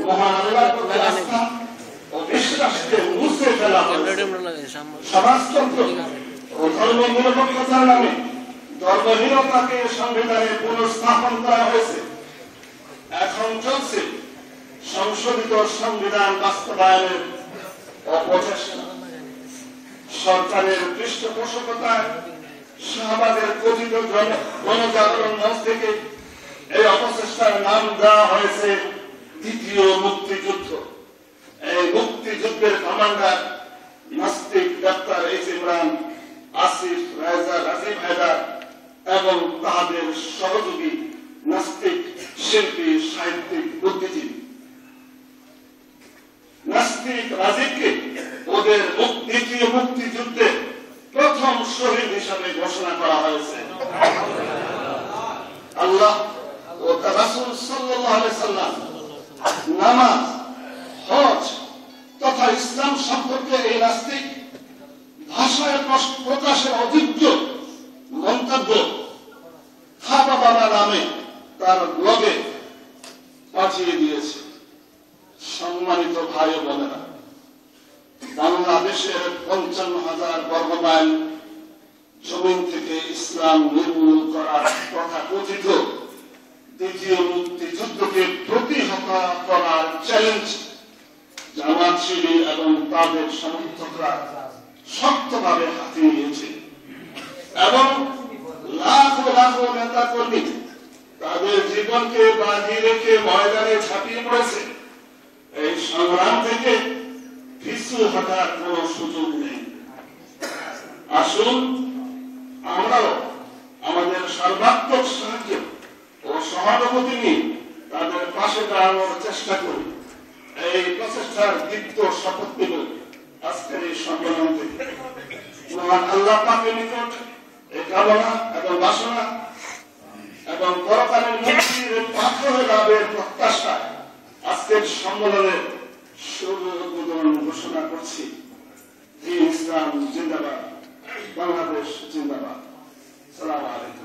মহান আল্লাহর প্রতি আস্থা ও বিশ্বাসকে মুছে ফেলা হয়েছে। সমাজতন্ত্র ও ধর্মনিরপেক্ষতার নামে ধর্মহীনতাকে সংবিধানে পুনঃস্থাপন করা হয়েছে। এখন চলছে সংশোধিত সংবিধান বাস্তবায়নের অপচেষ্টা। সরকারের পৃষ্ঠপোষকতায় শাহবাগের কথিত গণজাগরণ মঞ্চ থেকে এই অপচেষ্টার নাম দেওয়া হয়েছে দ্বিতীয় মুক্তিযুদ্ধ। এই মুক্তিযুদ্ধের কমান্ডার নাস্তিক ডাক্তার এইচ ইমরান, আসিফ, রায়জা, রাজীব হায়দার এবং তাদের সহযোগী নাস্তিক শিল্পী, সাহিত্যিক, বুদ্ধিজীবী। নাস্তিক রাজীবকে ওদের দ্বিতীয় মুক্তিযুদ্ধে প্রথম শহীদ হিসাবে ঘোষণা করা হয়েছে। আল্লাহ ও তার রাসূল সাল্লাল্লাহু আলাইহি সাল্লাম নামাজ, হজ তথা ইসলাম সম্পর্কে এই নাস্তিক ভাষায় প্রকাশের অযোগ্য মন্তব্য খাবা বাবা নামে তার ব্লগে পাঠিয়ে দিয়েছে। সম্মানিত ভাই ও বোনেরা, বাংলাদেশের 55,000 বর্গ মাইল জমিন থেকে ইসলাম নির্মূল করার তথা কথিত দ্বিতীয় মুক্তিযুদ্ধকে প্রতিহত করার চ্যালেঞ্জ জামাত শিবির এবং তাদের সমর্থকরা শক্তভাবে হাতে নিয়েছে এবং লাখ লাখ নেতা কর্মী তাদের জীবনকে বাজি রেখে ময়দানে ঝাঁপিয়ে পড়েছে। এই সংগ্রাম থেকে পিছু হটার কোন সুযোগ নেই। আসুন আমরাও আমাদের সর্বাত্মক সাহায্য ও সহানুভূতি নিয়ে তাদের পাশে দাঁড়ানোর চেষ্টা করি। এই প্রচেষ্টার দীপ্ত শপথ নিব আজকের এই সম্মেলন থেকে। মহান আল্লাহ পাকের নিকট এই কামনা এবং বাসনা এবং পরকালের মুক্তির পাথর লাভের প্রত্যাশায় আজকের সম্মেলনের শুভ উদ্বোধন ঘোষণা করছি। ইসলাম জিন্দাবাদ, বাংলাদেশ জিন্দাবাদ। সালাম আলাইকুম।